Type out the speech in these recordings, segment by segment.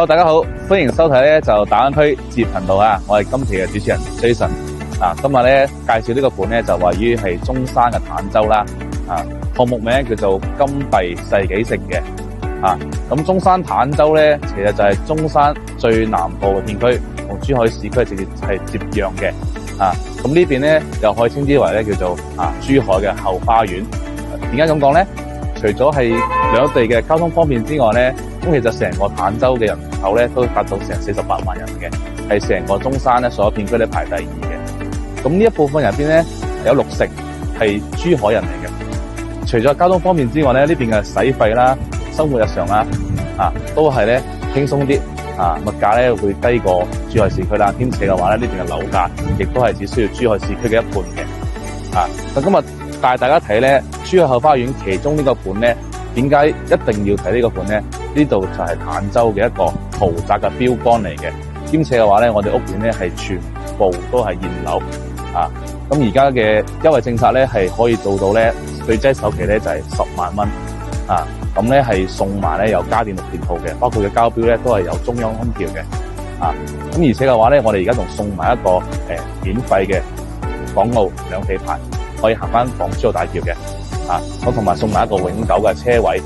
Hello， 大家好，歡迎收睇咧就大灣區置業頻道啊！我係今期嘅主持人 Jason 啊，今日咧介紹呢個盤咧就位於係中山嘅坦洲啦啊，項目名叫做金幣世紀城嘅啊。咁中山坦洲咧其實就係中山最南部嘅片區，同珠海市區直接係接壤嘅啊。咁呢邊咧又可以稱之為咧叫做珠海嘅後花園。點解咁講咧？除咗係兩地嘅交通方便之外咧，咁其實成個坦洲嘅人口咧都達到成48萬人嘅，係成個中山咧所有片區咧排第2嘅。咁呢一部分入邊咧有60%係珠海人嚟嘅。除咗交通方便之外咧，呢邊嘅使費啦、生活日常啦都係咧輕鬆啲物價咧會低過珠海市區啦。兼且嘅話咧，呢邊嘅樓價亦都係只需要珠海市區嘅1半嘅。咁今日帶大家睇咧珠海後花園其中呢個盤咧，點解一定要睇呢個盤咧？呢度就係坦洲嘅一個豪宅嘅標杆嚟嘅，兼且嘅話咧，我哋屋苑咧係全部都係現樓咁而家嘅優惠政策咧係可以做到咧最低首期咧就係10萬蚊咁咧係送埋咧有家電6件套嘅，包括嘅交標咧都係有中央空調嘅咁而且嘅話咧，我哋而家仲送埋一個免費嘅港澳兩地牌，可以行翻港珠澳大橋嘅咁同埋送埋一個永久嘅車位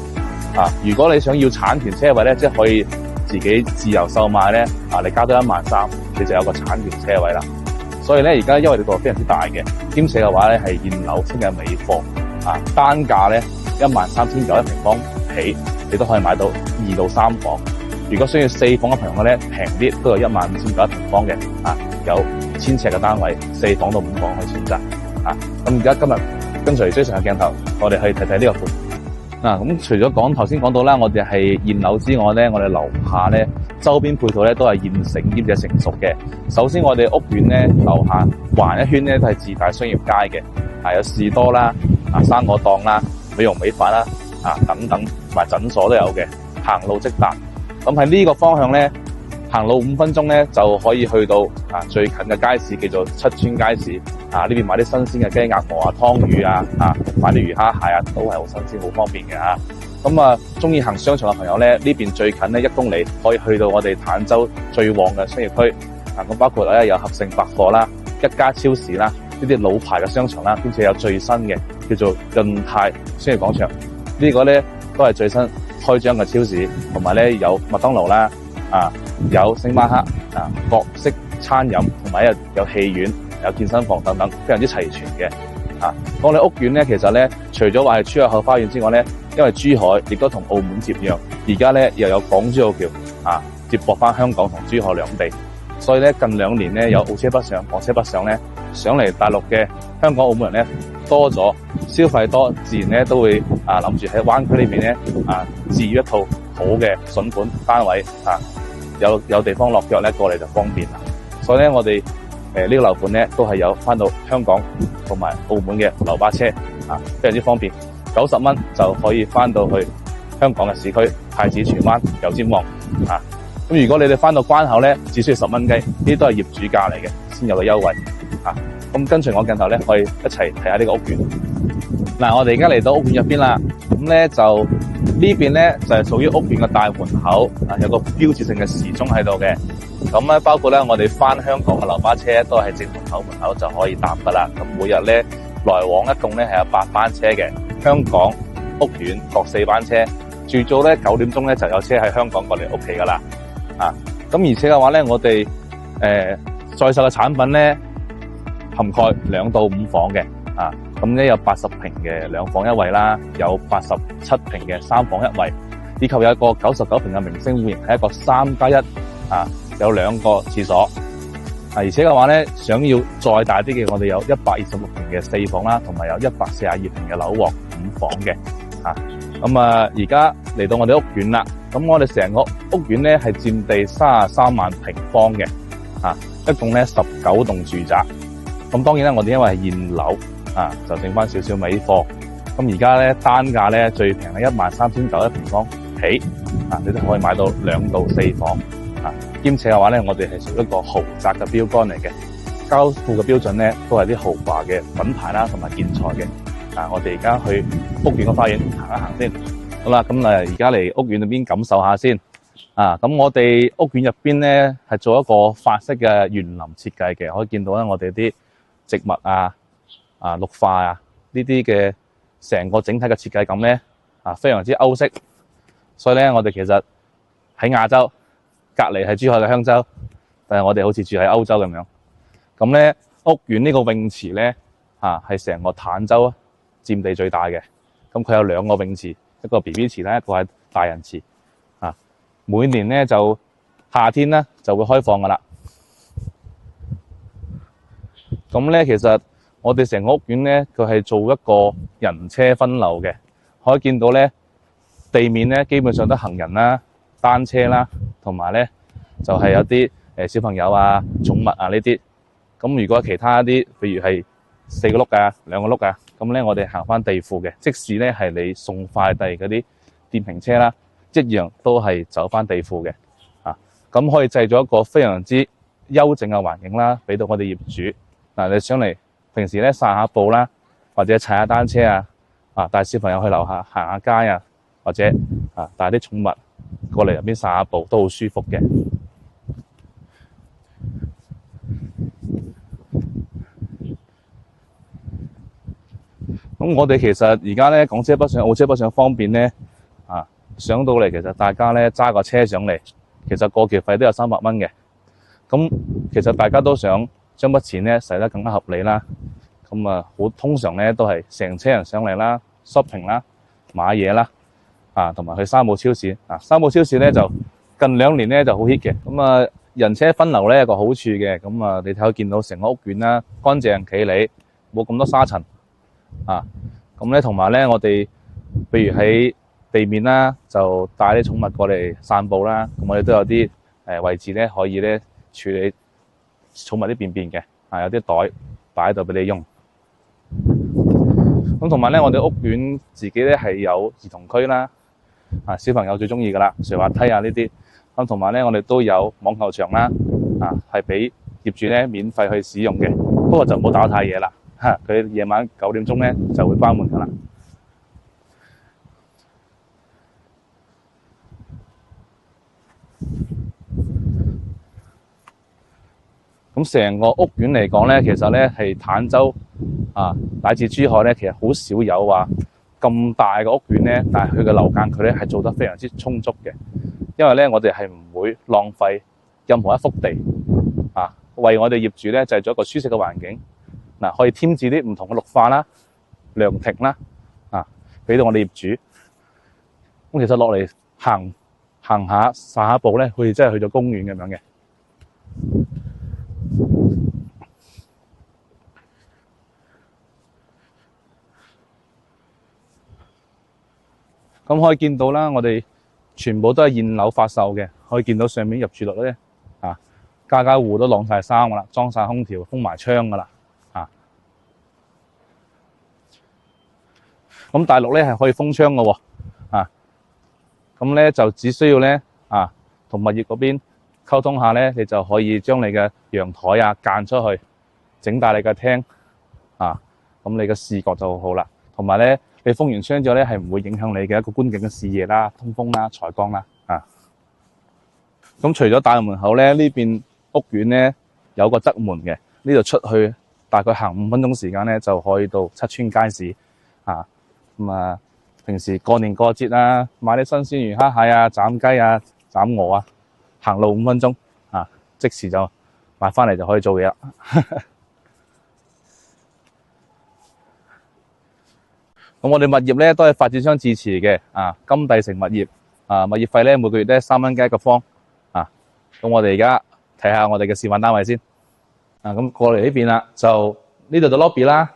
如果你想要產權車位咧，即係可以自己自由售賣咧你加多13000，你就有個產權車位啦。所以咧而家優惠力度非常之大嘅，兼且嘅話咧係現樓清嘅尾貨單價咧13900平方起，你都可以買到2到3房。如果需要4房嘅朋友咧，平啲都有15900平方嘅有1000尺嘅單位，4房到5房可以選擇咁而家今日跟隨Jason嘅鏡頭，我哋去睇睇呢個盤。咁除咗頭先講到啦，我哋係現樓之外咧，我哋樓下咧周邊配套咧都係現成兼且成熟嘅。首先我哋屋苑咧樓下環一圈咧都係自帶商業街嘅，有士多啦、生果檔啦、美容美髮啦等等，同埋診所都有嘅，行路即達。咁喺呢個方向咧，行路5分鐘咧就可以去到最近嘅街市，叫做七村街市呢邊買啲新鮮嘅雞鴨鵝湯魚買啲魚蝦蟹都係好新鮮，好方便嘅咁中意行商場嘅朋友咧，呢邊最近咧1公里可以去到我哋坦洲最旺嘅商業區咁包括咧有合盛百貨啦、一家超市啦，呢啲老牌嘅商場啦，兼且有最新嘅叫做潤泰商業廣場，呢個咧都係最新開張嘅超市，同埋咧有麥當勞啦有星巴克各式餐飲，同埋有戲院、有健身房等等，非常之齊全嘅我哋屋苑咧，其實咧除咗話係珠海後花園之外咧，因為珠海亦都同澳門接壤，而家咧又有港珠澳橋接駁翻香港同珠海兩地，所以咧近2年咧有澳車北上、港車北上咧，上嚟大陸嘅香港澳門人咧多咗，消費多，自然咧都會諗住喺灣區呢邊咧置業一套好嘅筍盤單位有地方落腳咧過嚟就方便啦。所以咧我哋呢個樓盤咧都係有翻到香港同埋澳門嘅樓巴車非常之方便，90蚊就可以翻到去香港嘅市區太子荃灣、油尖旺咁如果你哋翻到關口咧，只需要10蚊雞，呢啲都係業主價嚟嘅，先有個優惠咁跟隨我鏡頭咧，可以一齊睇下呢個屋苑。我哋而家嚟到屋苑入邊啦，咁咧就呢邊咧就係屬於屋苑嘅大門口有個標誌性嘅時鐘喺度嘅。咁咧包括咧我哋翻香港嘅樓巴車都係正門口就可以搭噶啦。咁每日咧來往一共咧係有8班車嘅，香港屋苑各4班車，最早咧9點鐘咧就有車喺香港過嚟屋企噶啦咁而且嘅話咧，我哋在售嘅產品咧涵蓋2到5房嘅咁咧有80平嘅2房1衛啦，有87平嘅3房1衛，以及有一個99平嘅明星戶型，係一個3+1有2個廁所而且嘅話咧，想要再大啲嘅，我哋有126平嘅4房啦，同埋有142平嘅樓王5房嘅咁而家嚟到我哋屋苑啦，咁我哋成個屋苑咧係佔地33萬平方嘅一共咧19棟住宅。咁當然啦，我哋因為係現樓就剩翻少少尾貨。咁而家咧單價咧最平係13900平方起你都可以買到2到4房兼且嘅話咧，我哋係屬於一個豪宅嘅標杆嚟嘅，交付嘅標準咧都係啲豪華嘅品牌啦，同埋建材嘅我哋而家去屋苑嘅花園行一行先。好啦，咁而家嚟屋苑裏邊感受下先。咁我哋屋苑入邊咧係做一個法式嘅園林設計嘅，可以見到咧我哋啲植物綠化呢啲嘅成個整體嘅設計感咧非常之歐式，所以咧我哋其實喺亞洲隔離係珠海嘅香洲，但係我哋好似住喺歐洲咁樣。咁咧屋苑呢個泳池咧係成個坦洲佔地最大嘅，咁佢有2個泳池，一個 BB 池咧，一個係大人池。每年咧就夏天咧就會開放噶啦。咁咧其實我哋成個屋苑咧，佢係做一個人車分流嘅，可以見到咧地面咧基本上都行人啦、單車啦，同埋咧就係有啲小朋友寵物呢啲。咁如果其他啲，譬如係4個轆2個轆咁咧我哋行翻地庫嘅，即使咧係你送快遞嗰啲電瓶車啦，一樣都係走翻地庫嘅。咁可以製造一個非常之幽靜嘅環境啦，俾到我哋業主。你上嚟平時咧散下步啦，或者踩下單車帶小朋友去樓下行下街或者帶啲寵物過嚟入邊散下步都好舒服嘅。咁我哋其實而家咧港車北上、澳車北上方便咧上到嚟，其實大家咧揸個車上嚟，其實過橋費都有300蚊嘅。咁其實大家都想將筆錢咧使得更加合理啦。咁通常咧都係成車人上嚟啦 ，shopping 啦，買嘢啦，同埋去三寶超市。三寶超市咧就近2年咧就好 hit 嘅。咁人車分流咧有個好處嘅。咁你睇見到成個屋苑啦，乾淨企理，冇咁多沙塵。咁咧同埋咧我哋譬如喺地面啦，就帶啲寵物過嚟散步啦。咁我哋都有啲位置咧可以咧處理寵物啲便便嘅，有啲袋擺喺度俾你用。咁同埋咧，我哋屋苑自己咧係有兒童區啦，小朋友最中意噶啦，瀡滑梯呢啲。咁同埋咧，我哋都有網球場啦，係俾業主咧免費去使用嘅。不過就唔好打太夜啦，佢夜晚9點鐘咧就會關門噶啦。咁成個屋苑嚟講咧，其實咧係坦洲乃至珠海咧，其實好少有話咁大嘅屋苑咧，但係佢嘅樓間距咧係做得非常之充足嘅。因為咧，我哋係唔會浪費任何一幅地為我哋業主咧製造一個舒適嘅環境。可以添置啲唔同嘅綠化啦、涼亭啦俾到我哋業主。咁其實落嚟行下散下步咧，好似真係去咗公園咁樣嘅。咁可以見到啦，我哋全部都係現樓發售嘅。可以見到上面入住率咧，家家戶都晾晒衫噶啦，裝晒空調，封埋窗噶啦。咁大陸咧係可以封窗嘅喎。咁咧就只需要咧同物業嗰邊溝通下咧，你就可以將你嘅陽台間出去，整大你嘅廳咁你嘅視覺就好啦。同埋咧，你封完窗之後咧，係唔會影響你嘅一個觀景嘅視野啦、通風啦、採光啦。咁除咗大門口咧，呢邊屋苑咧有個側門嘅，呢度出去大概行5分鐘時間咧，就可以到七川街市。平時過年過節買啲新鮮魚蝦蟹斬雞斬鵝行路5分鐘即時就買翻嚟就可以做嘢啦。咁我哋物業咧都係發展商自持嘅金帝城物業物業費咧每個月咧3蚊雞一個方。咁我哋而家睇下我哋嘅示範單位先。咁過嚟呢邊啦，就呢度就 lobby 啦。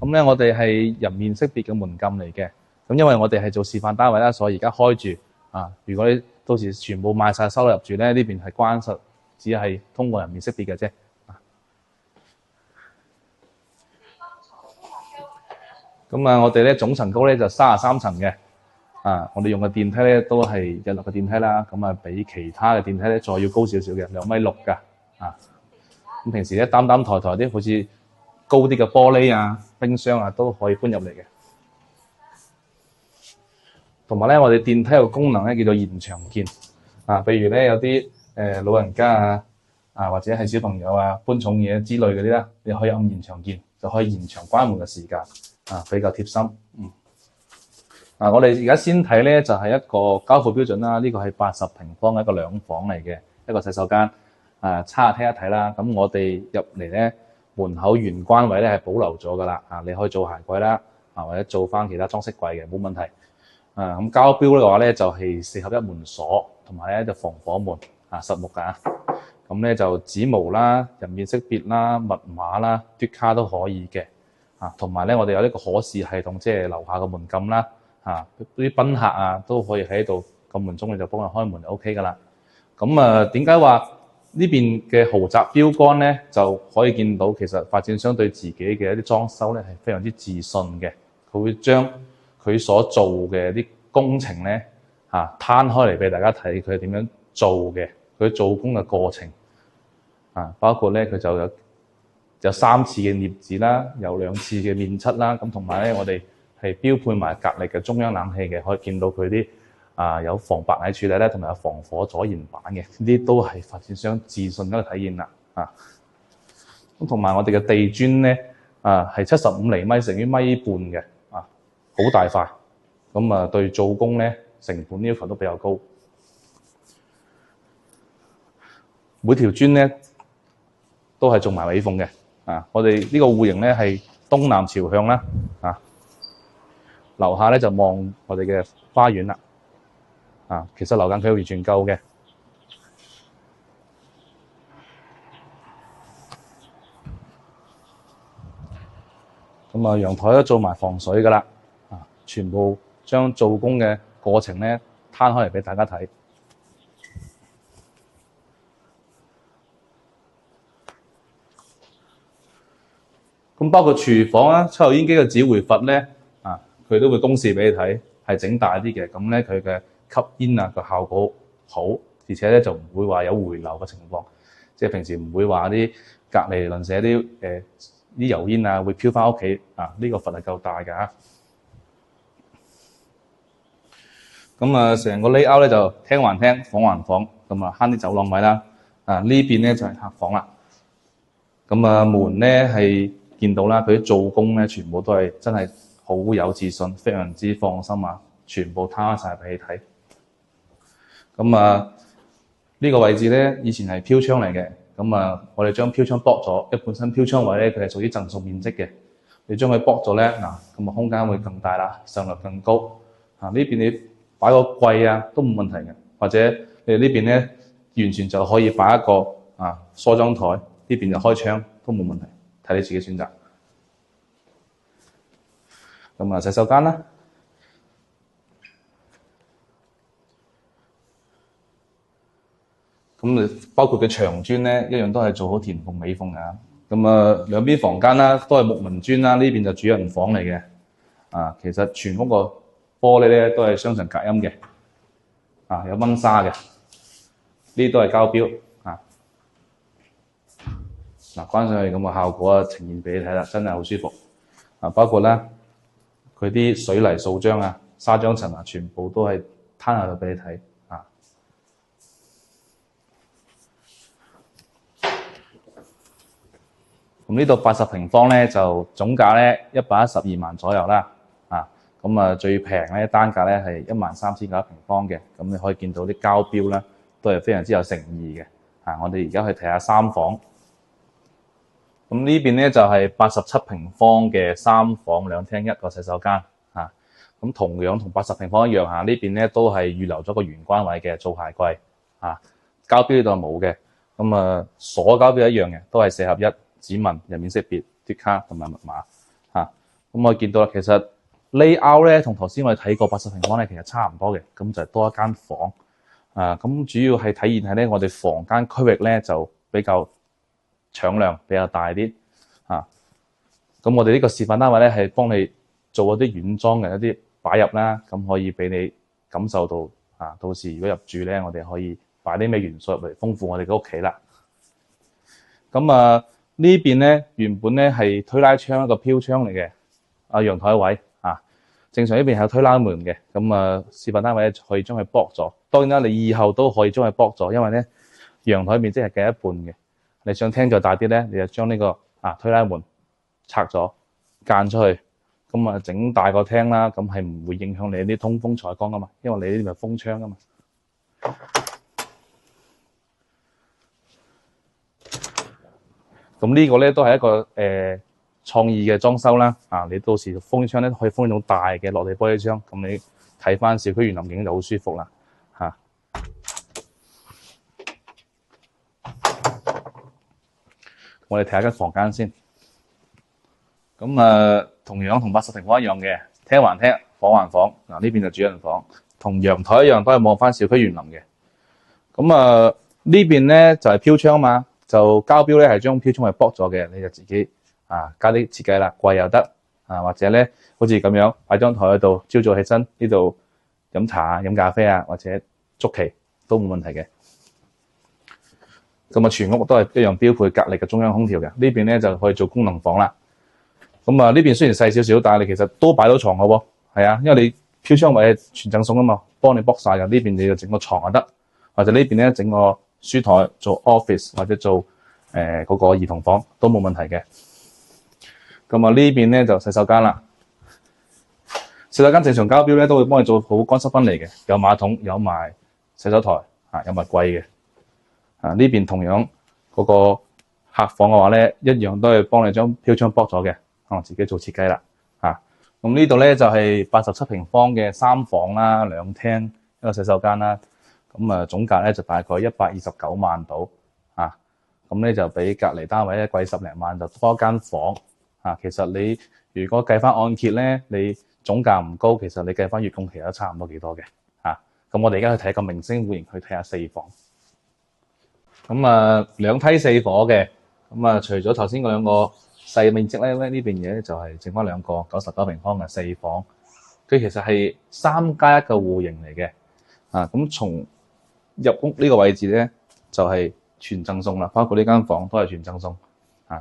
咁咧我哋係人面識別嘅門禁嚟嘅。咁因為我哋係做示範單位啦，所以而家開住如果你到時全部賣晒收入住咧，呢邊係關實，只係通過人面識別嘅啫。咁我哋咧總層高咧就33層嘅。我哋用嘅電梯咧都係日落嘅電梯啦。咁比其他嘅電梯咧再要高少少嘅，2.6米㗎。咁平時咧擔抬啲好似高啲嘅玻璃冰箱都可以搬入嚟嘅。同埋咧，我哋電梯有個功能咧叫做延長鍵。譬如咧有啲老人家或者係小朋友搬重嘢之類嗰啲啦，你可以按延長鍵就可以延長關門嘅時間比較貼心。我哋而家先睇咧就係一個交付標準啦，呢個係80平方嘅一個兩房嚟嘅一個洗手間。差下聽一睇啦。咁我哋入嚟咧門口玄關位咧係保留咗噶啦。你可以做鞋櫃啦，或者做翻其他裝飾櫃嘅冇問題。咁交標嘅話咧就係4合1門鎖，同埋咧就防火門實木㗎。咁咧就指模啦、人面識別啦、密碼啦、嘟卡都可以嘅。同埋咧我哋有呢個可視系統，即係樓下嘅門禁啦。啲賓客都可以喺度撳門鐘，你就幫佢開門就 OK 㗎啦。咁點解話呢邊嘅豪宅標杆咧就可以見到，其實發展商對自己嘅一啲裝修咧係非常之自信嘅。佢會將佢所做嘅啲工程咧攤開嚟俾大家睇，佢係點樣做嘅，佢做工嘅過程包括咧佢就有3次嘅鑷子啦，有2次嘅面漆啦，咁同埋咧我哋係標配埋格力嘅中央冷氣嘅，可以見到佢啲有防白蟻處理咧，同埋有防火阻燃板嘅，呢啲都係發展商自信嘅體現啦。咁同埋我哋嘅地磚咧係75厘米乘於1.5米嘅，好大塊。咁對做工咧成本要求都比較高。每條磚咧都係做埋尾縫嘅。我哋呢個戶型咧係東南朝向啦。樓下咧就望我哋嘅花園啦。其實樓間距完全夠嘅。咁陽台都做埋防水㗎啦。全部將做工嘅過程咧攤開嚟俾大家睇。咁包括廚房抽油煙機嘅指回閥咧佢都會公示俾你睇，係整大啲嘅。咁咧佢嘅吸煙個效果好，而且咧就唔會話有回流嘅情況，即係平時唔會話啲隔離鄰舍啲油煙會飄翻屋企。呢個閥係夠大㗎。咁成個 layout 咧就廳還廳，房還房，咁慳啲走廊位啦。呢邊咧就係客房啦。咁門咧係見到啦，佢啲做工咧全部都係真係好有自信，非常之放心全部攤開晒俾你睇。咁呢個位置咧以前係飄窗嚟嘅。咁我哋將飄窗剝咗，因為本身飄窗位咧佢係屬於贈送面積嘅。你將佢剝咗咧咁空間會更大啦，上落更高。呢邊你擺個櫃都冇問題嘅，或者你哋呢邊咧完全就可以擺一個梳妝台，呢邊就開窗都冇問題，睇你自己選擇。咁洗手間啦。咁包括嘅牆磚咧，一樣都係做好填縫尾縫㗎。咁兩邊房間啦，都係木紋磚啦。呢邊就主人房嚟嘅。其實全屋個玻璃咧都係雙層隔音嘅。有溫莎嘅。呢啲都係膠標。關上去咁嘅效果呈現俾你睇啦，真係好舒服。包括咧佢啲水泥素漿砂漿層全部都係攤下度俾你睇。咁呢度80平方咧就總價咧112萬左右啦。咁最平咧單價咧係13900平方嘅。咁你可以見到啲膠標咧都係非常之有誠意嘅。我哋而家去睇下3房。咁呢邊咧就係87平方嘅3房2廳1個洗手間。咁同樣同80平方一樣呢邊咧都係預留咗個玄關位嘅做鞋櫃。膠標呢度係冇嘅。咁鎖膠標一樣嘅，都係4合1。指紋、人面識別、嘟卡同埋密碼。咁我見到啦，其實 layout 咧同頭先我哋睇過80平方咧其實差唔多嘅，咁就係多一間房。咁主要係體現喺咧我哋房間區域咧就比較敞亮，比較大啲。咁我哋呢個示範單位咧係幫你做一啲軟裝嘅一啲擺入啦，咁可以俾你感受到到時如果入住咧，我哋可以擺啲咩元素入嚟豐富我哋嘅屋企啦。咁呢邊咧原本咧係推拉窗一個飄窗嚟嘅，陽台位正常呢邊係有推拉門嘅，咁示範單位可以將佢剝咗。當然啦，你以後都可以將佢剝咗，因為咧陽台面積係計一半嘅。你想廳再大啲咧，你就將呢個推拉門拆咗間出去，咁整大個廳啦，咁係唔會影響你啲通風採光噶嘛，因為你呢邊係風窗噶嘛。咁呢個咧都係一個創意嘅裝修啦，你到時封窗咧可以封呢種大嘅落地玻璃窗，咁你睇翻小區園林景就好舒服啦，我哋睇下間房間先。咁同樣同80平方一樣嘅，廳還廳，房還房。呢邊就主人房，同陽台一樣，都係望翻小區園林嘅。咁呢邊咧就係飄窗嘛，就交標咧係將飄窗係剝咗嘅，你就自己加啲設計啦，貴又得或者咧好似咁樣擺張台喺度，朝早起身呢度飲茶飲咖啡或者捉棋都冇問題嘅。咁全屋都係一樣標配格力嘅中央空調嘅。呢邊咧就可以做功能房啦。咁呢邊雖然細少少，但係你其實都擺到床嘅喎，係啊，因為你飄窗位係全贈送啊嘛，幫你剝晒嘅。呢邊你就整個床就得，或者呢邊咧整個書台做 office 或者做嗰個兒童房都冇問題嘅。咁呢邊咧就洗手間啦。洗手間正常交標咧都會幫你做好乾濕分離嘅，有馬桶有埋洗手台有埋櫃嘅。呢邊同樣嗰個客房嘅話咧，一樣都係幫你將飄窗剝咗嘅，自己做設計啦。咁呢度咧就係87平方嘅3房啦，2廳一個洗手間啦。咁總價咧就大概129萬到。咁咧就比隔離單位咧貴10零萬，就多一間房。其實你如果計翻按揭咧，你總價唔高，其實你計翻月供期都差唔多幾多嘅。咁我哋而家去睇個明星戶型，去睇下4房。咁2梯4伙嘅。咁除咗頭先嗰兩個細面積咧，呢邊嘢就係剩翻兩個99平方嘅4房。佢其實係3+1嘅戶型嚟嘅。咁從入屋呢個位置咧，就係全贈送啦，包括呢間房都係全贈送。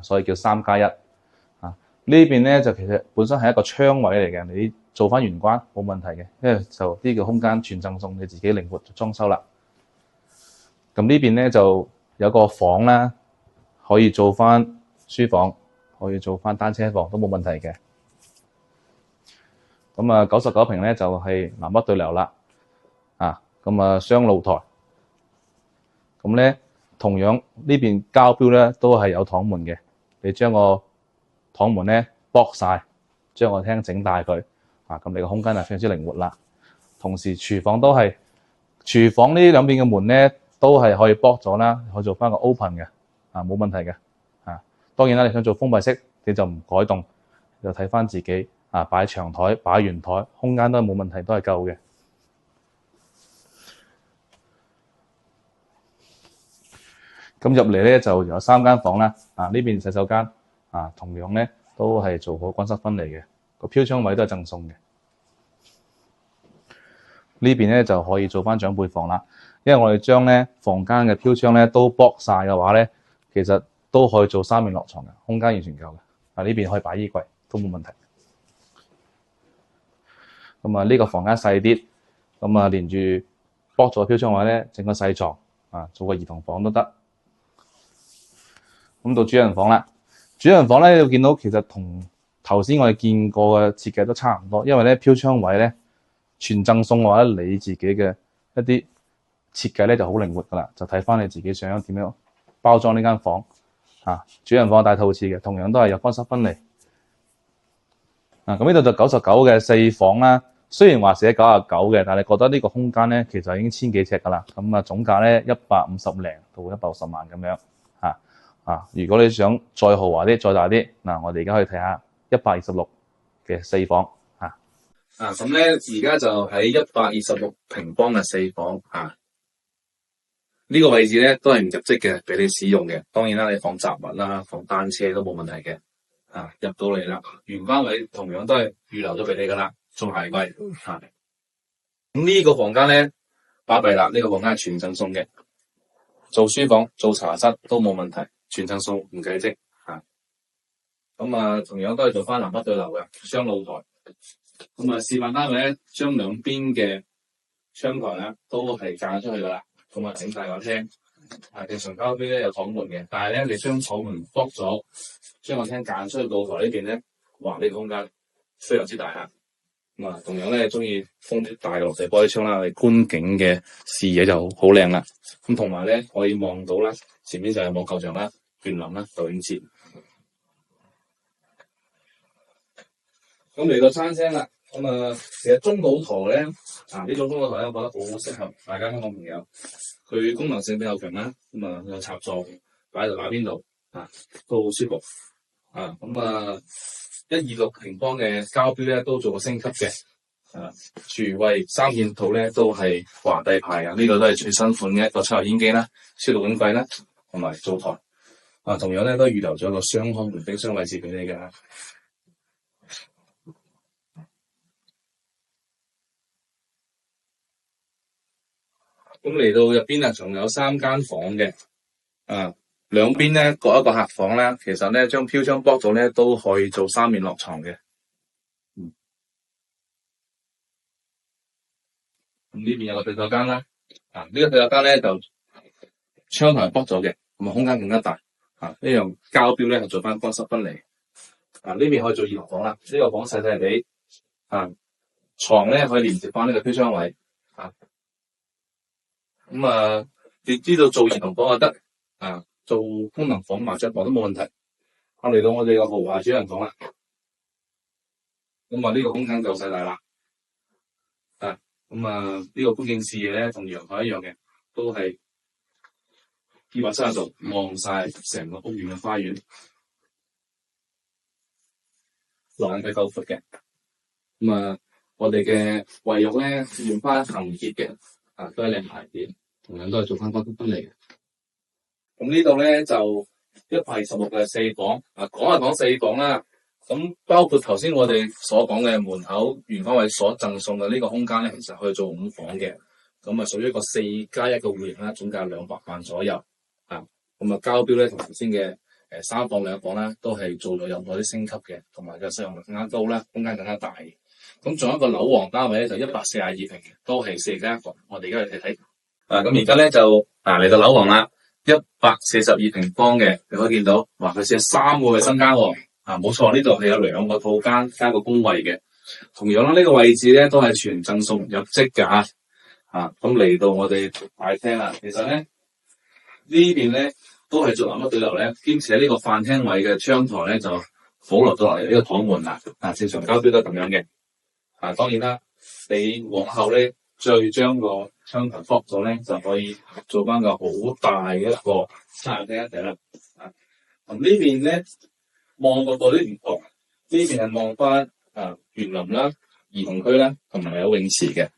所以叫3+1。呢邊咧就其實本身係一個窗位嚟嘅，你做翻玄關冇問題嘅，因為就呢個空間全贈送，你自己靈活裝修啦。咁呢邊咧就有個房啦。可以做翻書房，可以做翻單車房都冇問題嘅。咁99平咧就係南北對流啦。咁雙露台。咁咧同樣呢邊交標咧都係有趟門嘅，你將個趟門咧剝晒，將個廳整大佢。咁你個空間就非常之靈活啦。同時廚房都係，廚房呢兩邊嘅門咧都係可以剝咗啦，可以做翻個 open 嘅。冇問題嘅。當然啦，你想做封閉式，你就唔改動，就睇翻自己擺長台、擺圓台，空間都係冇問題，都係夠嘅。咁入嚟咧就有3間房啦。呢邊洗手間同樣咧都係做好乾濕分離嘅，個飄窗位都係贈送嘅。呢邊咧就可以做翻長輩房啦，因為我哋將咧房間嘅飄窗咧都剝晒嘅話咧，其實都可以做3面落床嘅，空間完全夠嘅。呢邊可以擺衣櫃都冇問題。咁呢個房間細啲，咁連住剝咗飄窗位咧，整個細床做個兒童房都得。咁到主人房啦，主人房咧你會見到其實同頭先我哋見過嘅設計都差唔多，因為咧飄窗位咧全贈送嘅話咧，你自己嘅一啲設計咧就好靈活噶啦，就睇翻你自己想點樣包裝呢間房。主人房帶套廁嘅，同樣都係有乾濕分離。咁呢度就99嘅4房啦。雖然話寫99嘅，但係你覺得呢個空間咧其實已經千幾尺噶啦。咁總價咧150零到160萬咁樣。如果你想再豪華啲、再大啲，我哋而家可以睇下126嘅4房。咁咧而家就喺126平方嘅4房。呢個位置咧都係唔入職嘅，俾你使用嘅。當然啦，你放雜物啦、放單車都冇問題嘅。入到嚟啦，玄關位同樣都係預留咗俾你噶啦，仲鞋櫃。咁呢個房間咧巴閉啦，呢個房間係全贈送嘅，做書房、做茶室都冇問題，全贈送唔計職。咁同樣都係做翻南北對流嘅雙露台。咁啊，示範單位咧，將兩邊嘅窗台咧都係間出去噶啦。咁啊，整晒個廳。正常膠邊咧有敞門嘅，但係咧你將敞門剝咗，將個廳間出去露台呢邊咧，哇！呢個空間非常之大嚇。咁啊，同樣咧中意封啲大嘅落地玻璃窗啦，你觀景嘅視野就好靚啦。咁同埋咧可以望到啦，前面就係網球場啦、園林啦、游泳池。咁嚟到餐廳啦，咁啊，其實中島台咧，呢種中島台咧，我覺得好適合大家香港朋友。佢功能性比較強啦，咁啊有插座擺喺度打邊爐都好舒服咁126平方嘅膠標咧都做過升級嘅廚衛3件套咧都係華帝牌嘅，呢個都係最新款嘅一個抽油煙機啦、消毒碗櫃啦同埋灶台同樣咧都預留咗個雙康門冰箱位置俾你嘅。咁嚟到入邊仲有3間房嘅，兩邊咧各一個客房啦。其實咧將飄窗剝咗咧都可以做3面落床嘅。咁呢邊有個洗手間啦，呢個洗手間咧就窗台剝咗嘅，咁啊空間更加大。呢樣膠標咧係做翻乾濕分離。呢邊可以做兒童房啦，呢個房細細地，床咧可以連接翻呢個飄窗位。你知道做兒童房就得，做功能房、麻雀房都冇問題。嚟到我哋個豪華主人房啦，咁呢個空間就細大啦。呢個觀景視野咧同陽台一樣嘅，都係230度望晒成個屋苑嘅花園，廊係夠闊嘅。我哋嘅衛浴咧用翻恒潔嘅。都係靚牌子，同樣都係做翻乾濕分離嘅。咁呢度咧就126嘅4房，講4房啦。咁包括頭先我哋所講嘅門口玄關位所贈送嘅呢個空間咧，其實可以做5房嘅。咁屬於一個4+1嘅戶型啦，總價200萬左右。膠標咧同頭先嘅3房2房啦，都係做咗任何啲升級嘅，同埋嘅使用率更加高啦，空間更加大。咁仲有一個樓王單位咧，就142平嘅，都係4+1房。我哋而家去睇睇。咁而家咧就嚟到樓王啦，142平方嘅，你可以見到，哇！佢寫3個衛生間喎。冇錯，呢度係有2個套間加個公衛嘅。同樣啦，呢個位置咧都係全贈送入職㗎。咁嚟到我哋大廳啦，其實咧呢邊咧都係做南北對流咧，兼且呢個飯廳位嘅窗台咧就保留咗落嚟呢個敞門啦。正常膠標都係咁樣嘅。當然啦，你往後咧再將個窗台剝咗咧，就可以做翻個好大嘅一個餐廳一地啦。呢邊咧望個角度啲唔同，呢邊係望翻園林啦、兒童區啦，同埋有泳池嘅。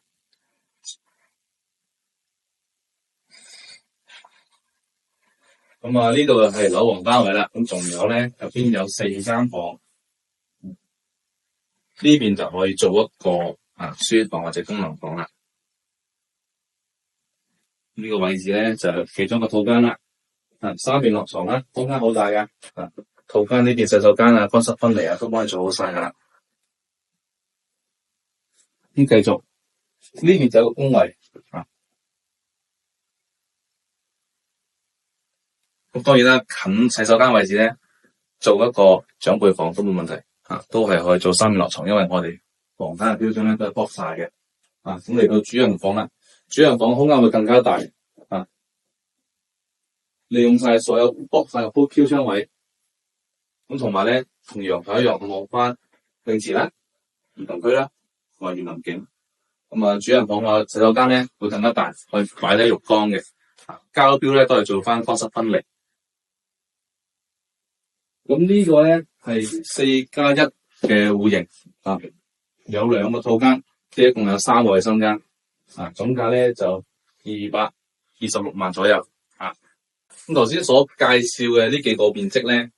呢度就係樓王單位啦。咁仲有咧入邊有4間房。呢邊就可以做一個書房或者功能房啦。呢個位置咧就其中一個套間啦。3面落床啦，空間好大㗎。套間呢邊洗手間乾濕分離都幫你做好晒㗎啦。咁繼續呢邊就有個公衛。咁當然啦，近洗手間位置咧，做一個長輩房都冇問題。都係可以做3面落床，因為我哋房間嘅標準咧都係剝晒嘅。咁嚟到主人房啦，主人房空間會更加大。利用晒所有剝晒個飄窗位，咁同埋咧同陽台一樣望翻泳池啦、兒童區啦同埋園林景。主人房個洗手間咧會更加大，可以擺低浴缸嘅。膠標咧都係做翻乾濕分離。咁呢個咧係4+1嘅戶型，有2個套間，即係一共有3個衛生間，總價咧就226萬左右。咁頭先所介紹嘅呢幾個面積咧，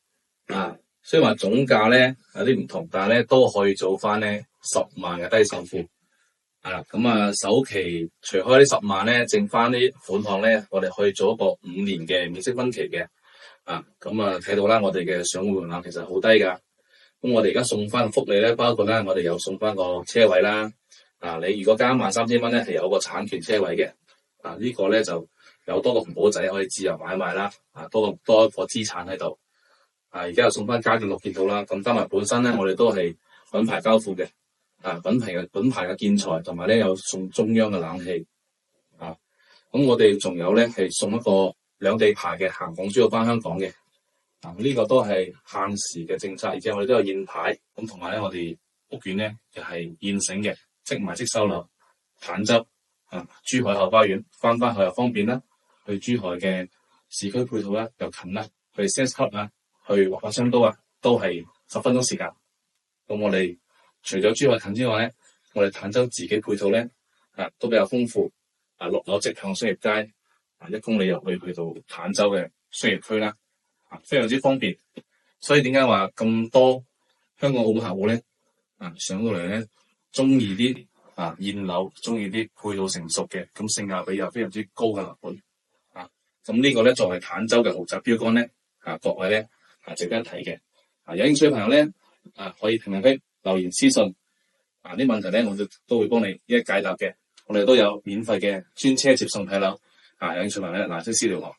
雖然話總價咧有啲唔同，但係咧都可以做翻咧10萬嘅低首付。首期除開呢10萬咧，剩翻啲款項咧，我哋可以做一個5年嘅免息分期嘅。睇到啦，我哋嘅上戶門檻其實好低㗎。咁我哋而家送翻福利咧，包括咧我哋有送翻個車位啦。你如果加13,000蚊咧，係有個產權車位嘅。呢個咧就有多個紅簿仔可以自由買賣啦。多一個資產喺度。而家又送翻家電6件套啦。咁加埋本身咧，我哋都係品牌交付嘅。品牌嘅建材，同埋咧有送中央嘅冷氣。咁我哋仲有咧係送一個兩地牌嘅行港珠澳返香港嘅。呢個都係限時嘅政策，而且我哋都有現牌。咁同埋咧，我哋屋苑咧又係現成嘅，即買即收樓。坦洲珠海後花園翻去又方便啦，去珠海嘅市區配套啦又近啦，去 Sense Club 啊，去華發商都啊，都係10分鐘時間。咁我哋除咗珠海近之外咧，我哋坦洲自己配套咧都比較豐富。6樓直向商業街，1公里又可以去到坦洲嘅商業區啦。非常之方便，所以點解話咁多香港澳門客戶咧上到嚟咧，中意啲現樓，中意啲配套成熟嘅，咁性價比又非常之高嘅樓盤。咁呢個咧作為坦洲嘅豪宅標杆咧，各位咧值得一提嘅。有興趣嘅朋友咧可以評論區留言私信。啲問題咧我都會幫你一一解答嘅。我哋都有免費嘅專車接送睇樓。有興趣嘅朋友咧即私聊我。